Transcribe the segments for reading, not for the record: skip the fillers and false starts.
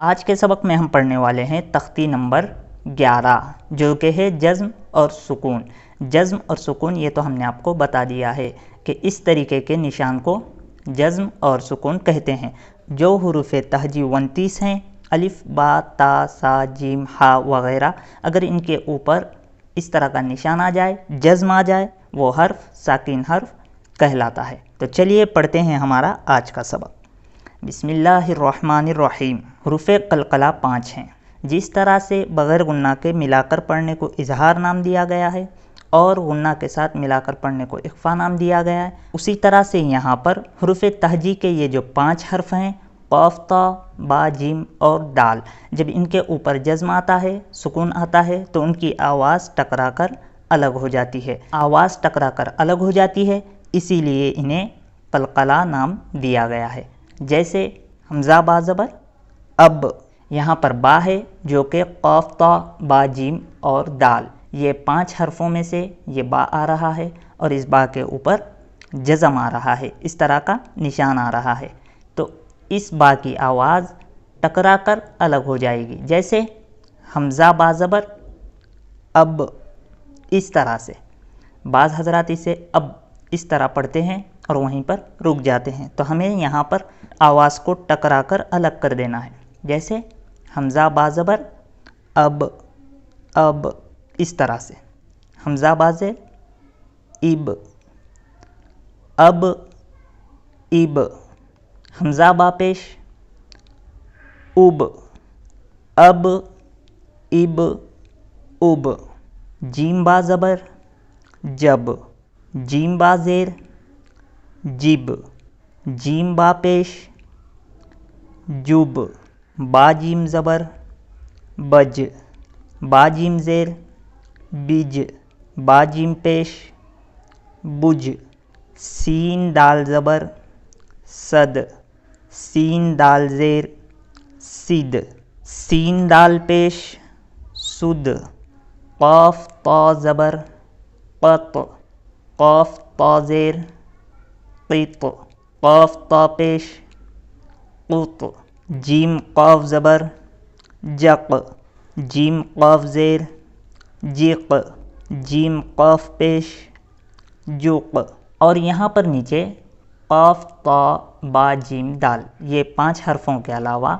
آج کے سبق میں ہم پڑھنے والے ہیں تختی نمبر 11 جو کہ ہے جزم اور سکون۔ جزم اور سکون یہ تو ہم نے آپ کو بتا دیا ہے کہ اس طریقے کے نشان کو جزم اور سکون کہتے ہیں۔ جو حروف تہجی 29 ہیں، الف با تا سا جیم ہا وغیرہ، اگر ان کے اوپر اس طرح کا نشان آ جائے، جزم آ جائے، وہ حرف ساکن حرف کہلاتا ہے۔ تو چلیے پڑھتے ہیں ہمارا آج کا سبق۔ بسم اللہ الرحمن الرحیم۔ حروف قلقلہ 5 ہیں۔ جس طرح سے بغیر غنہ کے ملا کر پڑھنے کو اظہار نام دیا گیا ہے اور غنہ کے ساتھ ملا کر پڑھنے کو اخفا نام دیا گیا ہے، اسی طرح سے یہاں پر حروف تہجی کے یہ جو 5 حرف ہیں، قاف تا با جیم اور دال، جب ان کے اوپر جزم آتا ہے، سکون آتا ہے، تو ان کی آواز ٹکرا کر الگ ہو جاتی ہے۔ آواز ٹکرا کر الگ ہو جاتی ہے، اسی لیے انہیں قلقلہ نام دیا گیا ہے۔ جیسے حمزہ با زبر اب، یہاں پر با ہے جو کہ قاف تا با جیم اور دال، یہ 5 حرفوں میں سے یہ با آ رہا ہے اور اس با کے اوپر جزم آ رہا ہے، اس طرح کا نشان آ رہا ہے، تو اس با کی آواز ٹکرا کر الگ ہو جائے گی۔ جیسے حمزہ با زبر اب، اس طرح سے بعض حضرات اسے اب اس طرح پڑھتے ہیں اور وہیں پر رک جاتے ہیں، تو ہمیں یہاں پر آواز کو ٹکرا کر الگ کر دینا ہے۔ جیسے حمزہ با زبر اب اب، اس طرح سے حمزہ با زیر اب اب اب، حمزہ با پیش اب اب اب اب، جیم با زبر جب، جیم با زیر جب، جیم با پیش جب، با جیم زبر بج، با جیم زیر بج، با جیم پیش بج، سین دال زبر صد، سین دال زیر سد، سین دال پیش سد، قاف تا زبر قط، قاف تا زیر قط، قاف تا پیش قط، جیم قاف زبر جق، جیم قاف زیر جق، جیم قاف پیش جق۔ اور یہاں پر نیچے قاف تا با جیم دال، یہ 5 حرفوں کے علاوہ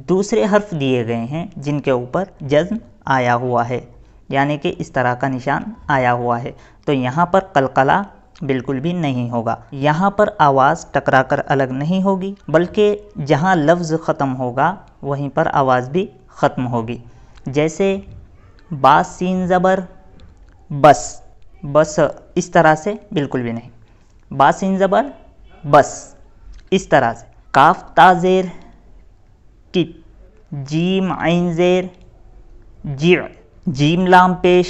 دوسرے حرف دیے گئے ہیں جن کے اوپر جزم آیا ہوا ہے، یعنی کہ اس طرح کا نشان آیا ہوا ہے، تو یہاں پر قلقلہ بالکل بھی نہیں ہوگا۔ یہاں پر آواز ٹکرا کر الگ نہیں ہوگی، بلکہ جہاں لفظ ختم ہوگا وہیں پر آواز بھی ختم ہوگی۔ جیسے با سین زبر بس، بس اس طرح سے بالکل بھی نہیں، با سین زبر بس، اس طرح سے۔ کاف تا زیر کت، جیم عین زیر جع، جیم لام پیش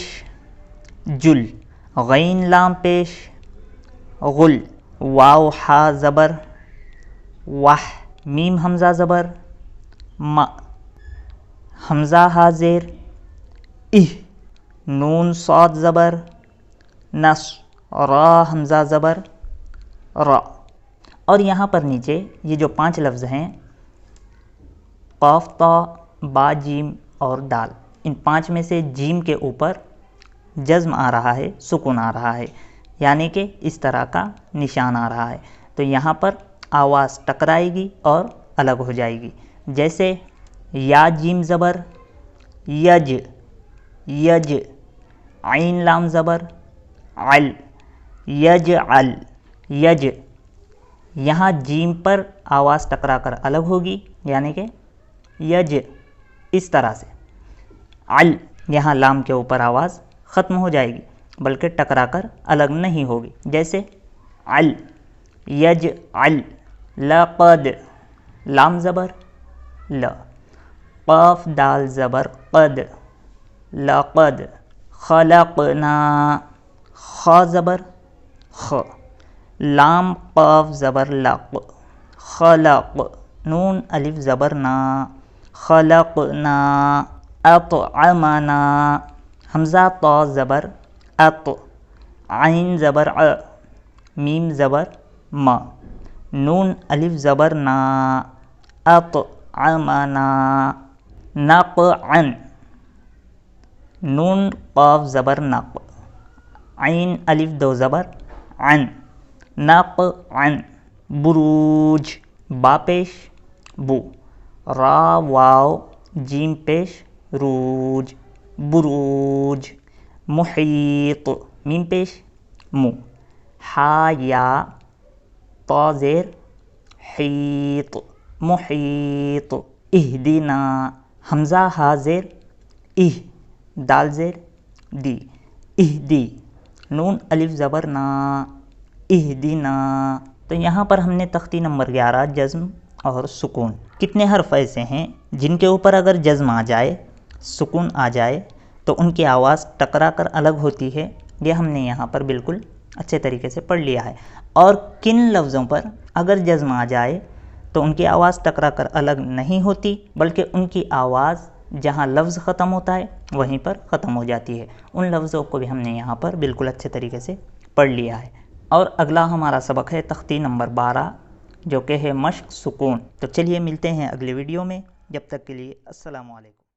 جل، غین لام پیش غل، واو ہا زبر وح، میم حمزہ زبر م، حمزہ ہا زیر اہ، نون صاد زبر نس، را حمزہ زبر را۔ اور یہاں پر نیچے یہ جو 5 لفظ ہیں، قاف تا با جیم اور دال، ان 5 میں سے جیم کے اوپر جزم آ رہا ہے، سکون آ رہا ہے، یعنی کہ اس طرح کا نشان آ رہا ہے، تو یہاں پر آواز ٹکرائے گی اور الگ ہو جائے گی۔ جیسے یا جیم زبر یج، یج، عین لام زبر عل، یجعل، یج، یہاں جیم پر آواز ٹکرا کر الگ ہوگی، یعنی کہ یج، اس طرح سے۔ عل، یہاں لام کے اوپر آواز ختم ہو جائے گی، بلکہ ٹکرا کر الگ نہیں ہوگی۔ جیسے عل، یجعل، لقد، لام زبر ل، قاف دال زبر قد، لقد، خلقنا، خا زبر خ، لام قاف زبر لق، خلق، نون الف زبر نا، خلقنا، اطعمنا، حمزہ طا زبر اط، عین زبر ع، میم زبر م، نون الف زبر نا، اط، أطعمنا نقعا، نون قاف زبر نق، عین الف دو زبر عن، نقعا، بروج، با پیش بو، را واو جیم پیش روج، بروج، محیط میم پیش مو، حا یا طا زیر حیط، محیط، اہدنا حمزہ ہا زیر اہ، دال زیر دی، اہدی، نون الف زبر نا، اہدنا۔ تو یہاں پر ہم نے تختی نمبر 11 جزم اور سکون، کتنے حرف ایسے ہیں جن کے اوپر اگر جزم آ جائے، سکون آ جائے تو ان کی آواز ٹکرا کر الگ ہوتی ہے، یہ ہم نے یہاں پر بالکل اچھے طریقے سے پڑھ لیا ہے۔ اور کن لفظوں پر اگر جزم آ جائے تو ان کی آواز ٹکرا کر الگ نہیں ہوتی، بلکہ ان کی آواز جہاں لفظ ختم ہوتا ہے وہیں پر ختم ہو جاتی ہے۔ ان لفظوں کو بھی ہم نے یہاں پر بالکل اچھے طریقے سے پڑھ لیا ہے۔ اور اگلا ہمارا سبق ہے تختی نمبر 12 جو کہ ہے مشق سکون۔ تو چلیے ملتے ہیں اگلی ویڈیو میں، جب تک کے لیے السلام علیکم۔